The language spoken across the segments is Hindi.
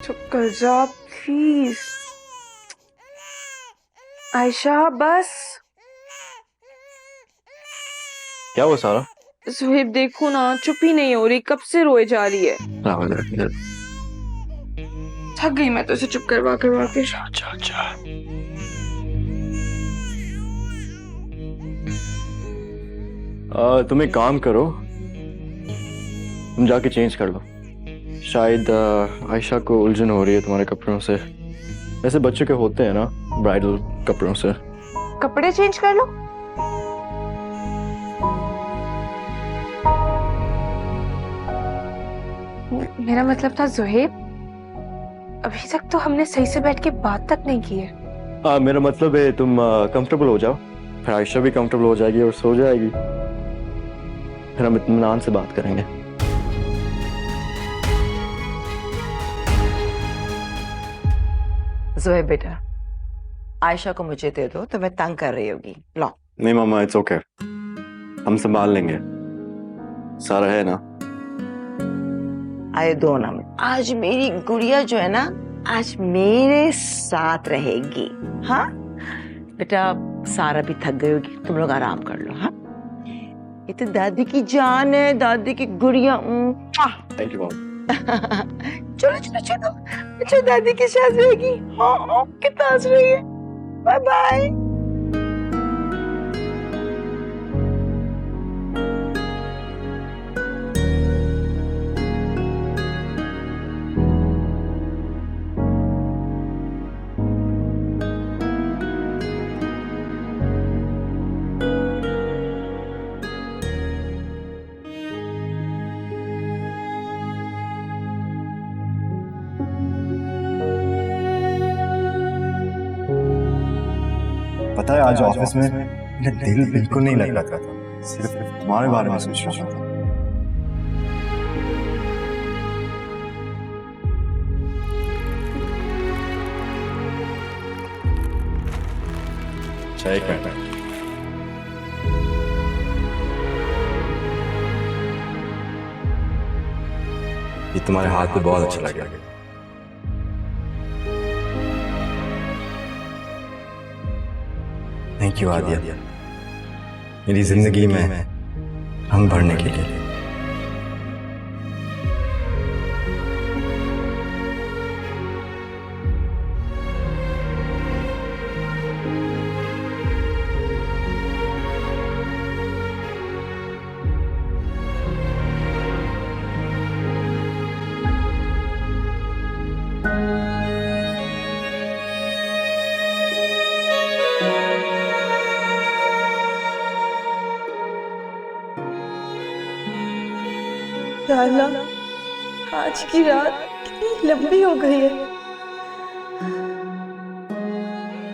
चुप कर जा प्लीज। आयशा बस। क्या हुआ सारा? सुहेब देखो ना, चुप ही नहीं हो रही, कब से रोए जा रही है। थक गई मैं तो इसे चुप करवा करवा के। अच्छा। तुम एक काम करो, तुम जाके चेंज कर लो। शायद आयशा को उलझन हो रही है तुम्हारे कपड़ों से। ऐसे बच्चों के होते हैं ना, ब्राइडल कपड़ों से। कपड़े चेंज कर लो। मेरा मतलब था जुहेब, अभी तक तो हमने सही से बैठ के बात तक नहीं की है। मेरा मतलब है तुम कंफर्टेबल हो जाओ, फिर आयशा भी कंफर्टेबल हो जाएगी और सो जाएगी। फिर हम इत्मीनान से बात करेंगे। जोए बेटा, आयशा को मुझे दे दो, तो मैं तंग कर रही होगी। लो। नहीं मामा, इट्स ओके, हम संभाल लेंगे। सारा है ना? आए दो ना। आज मेरी गुड़िया जो है ना, आज मेरे साथ रहेगी। हाँ बेटा, सारा भी थक गई होगी, तुम लोग आराम कर लो। हाँ, ये तो दादी की जान है, दादी की गुड़िया। थैंक यू मामा। चलो चलो चलो, अच्छा दादी के साथ रहेगी। हाँ कितना हंस रही है। Bye bye. पता है आज ऑफिस में मेरा दिल बिल्कुल नहीं लग रहा था, सिर्फ तुम्हारे बारे में सोच रहा था। चाय का ये तुम्हारे हाथ पे बहुत अच्छा लगा। थैंक यू आदिया, मेरी जिंदगी में रंग भरने के लिए। अल्लाह, आज की रात कितनी लंबी हो गई है,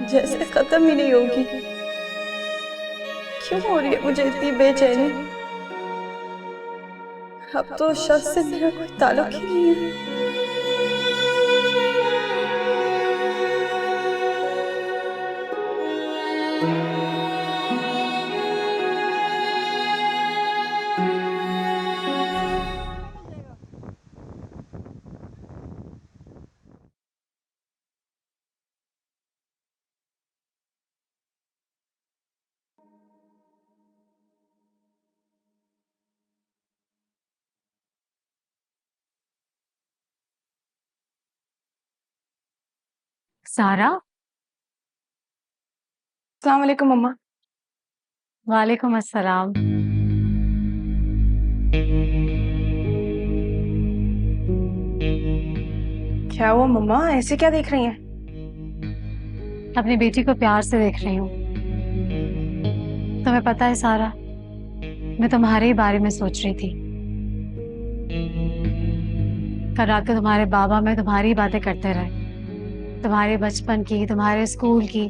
जैसे खत्म ही नहीं होगी। क्यों हो रही है मुझे इतनी बेचैनी? अब तो उस शख्स से मेरा कोई ताल्लुक ही नहीं है। सारा। अस्सलाम वालेकुम मम्मा। वालेकुम अस्सलाम। क्या हुआ मम्मा, ऐसे क्या देख रही हैं? अपनी बेटी को प्यार से देख रही हूँ। तुम्हें पता है सारा, मैं तुम्हारे ही बारे में सोच रही थी। कल रात को तुम्हारे बाबा में तुम्हारी ही बातें करते रहे, तुम्हारे बचपन की, तुम्हारे स्कूल की।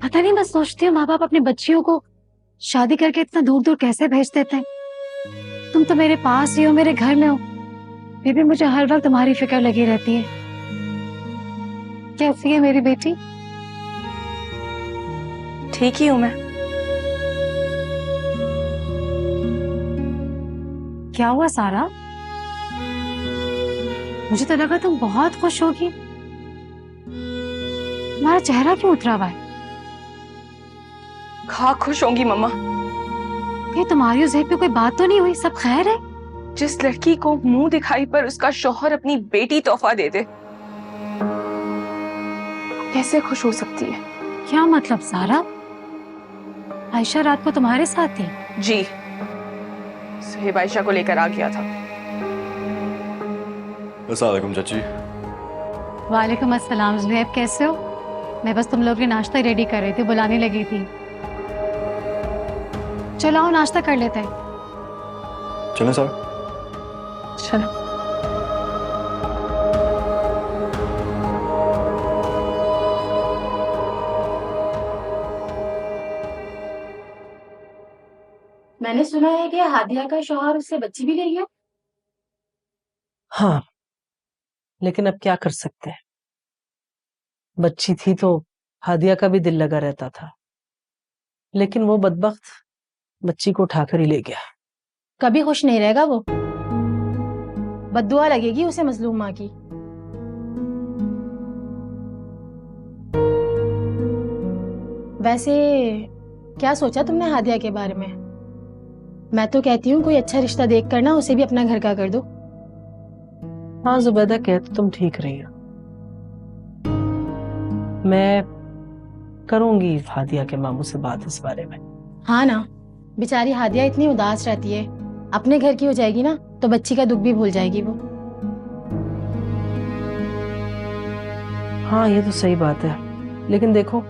पता नहीं, मैं सोचती हूँ माँ बाप अपनी बच्चियों को शादी करके इतना दूर दूर कैसे भेज देते हैं। तुम तो मेरे पास ही हो, मेरे घर में हो, फिर भी मुझे हर वक्त तुम्हारी फिक्र लगी रहती है। कैसी है मेरी बेटी? ठीक ही हूँ मैं। क्या हुआ सारा? मुझे तो लगा तुम बहुत खुश होगी। तुम्हारा चेहरा क्यों उतरा हुआ है? हाँ खुश होंगी मम्मा। ये तुम्हारी और ज़ुहैब पे कोई बात तो नहीं हुई? सब खैर है? जिस लड़की को मुंह दिखाई पर उसका शौहर अपनी बेटी तोहफा दे दे, कैसे खुश हो सकती है? क्या मतलब सारा? आयशा रात को तुम्हारे साथ थी? जी, ज़ुहैब आयशा को लेकर आ गया था। अस्सलाम वालेकुम चाची। वालेकुम अस्सलाम। ज़ुहैब कैसे हो? मैं बस तुम लोग के नाश्ता ही रेडी कर रही थी, बुलाने लगी थी। चलो आओ नाश्ता कर लेते हैं। चलें सर? चलो। मैंने सुना है कि हादिया का शौहर उससे बच्ची भी ले गया। हाँ, लेकिन अब क्या कर सकते हैं? बच्ची थी तो हादिया का भी दिल लगा रहता था, लेकिन वो बदबख्त बच्ची को उठाकर ही ले गया। कभी खुश नहीं रहेगा वो। बद्दुआ लगेगी उसे मजलूम माँ की। वैसे क्या सोचा तुमने हादिया के बारे में? मैं तो कहती हूँ कोई अच्छा रिश्ता देख कर ना उसे भी अपना घर का कर दो। हाँ जुबैदा, कह तो तुम ठीक रही हो। मैं करूंगी हादिया के मामू से बात इस बारे में। हाँ ना, बेचारी हादिया इतनी उदास रहती है। अपने घर की हो जाएगी ना तो बच्ची का दुख भी भूल जाएगी वो। हाँ ये तो सही बात है, लेकिन देखो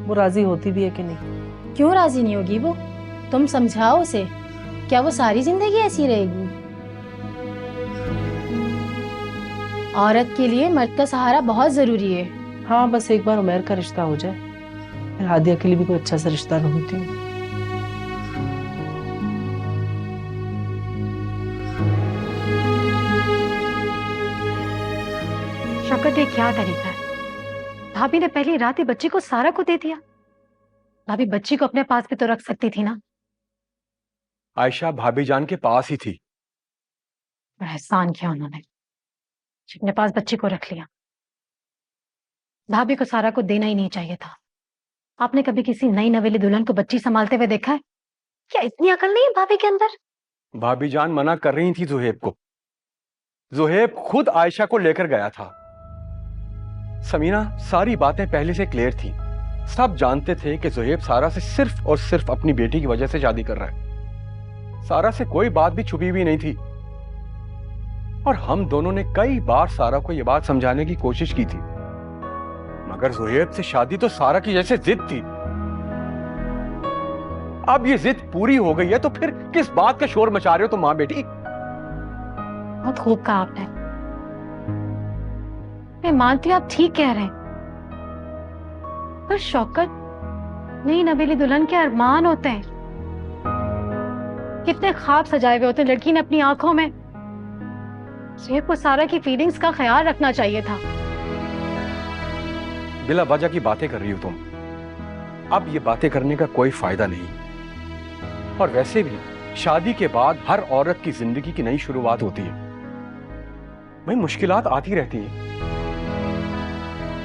वो राजी होती भी है कि नहीं। क्यों राजी नहीं होगी वो? तुम समझाओ उसे। क्या वो सारी जिंदगी ऐसी रहेगी? औरत के लिए मर्द का सहारा बहुत जरूरी है। हाँ बस एक बार उमैर का रिश्ता हो जाए, फिर हादिया के लिए भी कोई अच्छा सा रिश्ता ढूंढती हूँ। शौकत, ये क्या तरीका है? भाभी ने पहली रात ही बच्ची को सारा को दे दिया। भाभी बच्ची को अपने पास भी तो रख सकती थी ना। आयशा भाभी जान के पास ही थी। बड़ा एहसान किया उन्होंने, अपने पास बच्ची को रख लिया। भाभी को सारा को देना ही नहीं चाहिए था। आपने कभी किसी नई नवेली दुल्हन को बच्ची संभालते हुए देखा है? क्या इतनी अकल नहीं है भाभी के अंदर? भाभी जान मना कर रही थी ज़ुहैब को। ज़ुहैब खुद आयशा को लेकर गया था। समीना, सारी बातें पहले से क्लियर थी। सब जानते थे कि ज़ुहैब सारा से सिर्फ और सिर्फ अपनी बेटी की वजह से शादी कर रहा है। सारा से कोई बात भी छुपी हुई नहीं थी, और हम दोनों ने कई बार सारा को यह बात समझाने की कोशिश की थी, मगर ज़ुहैब से शादी तो सारा की जैसे जिद थी। अब ये जिद पूरी हो गई है तो फिर किस बात का शोर मचा रहे हो तुम मां बेटी? बहुत खूब कहा आपने। मैं मानती हूँ आप ठीक कह रहे हैं, पर शौकत, नई नवेली दुल्हन के अरमान होते हैं, कितने ख्वाब सजाए हुए होते हैं लड़की ने अपनी आंखों में। ज़ुहैब को सारा की फीलिंग्स का ख्याल रखना चाहिए था। बिला वजह की बातें कर रही हो तुम। अब ये बातें करने का कोई फायदा नहीं, और वैसे भी शादी के बाद हर औरत की जिंदगी की नई शुरुआत होती है। भाई मुश्किलात आती रहती हैं।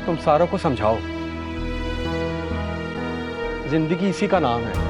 तुम सारा को समझाओ, जिंदगी इसी का नाम है।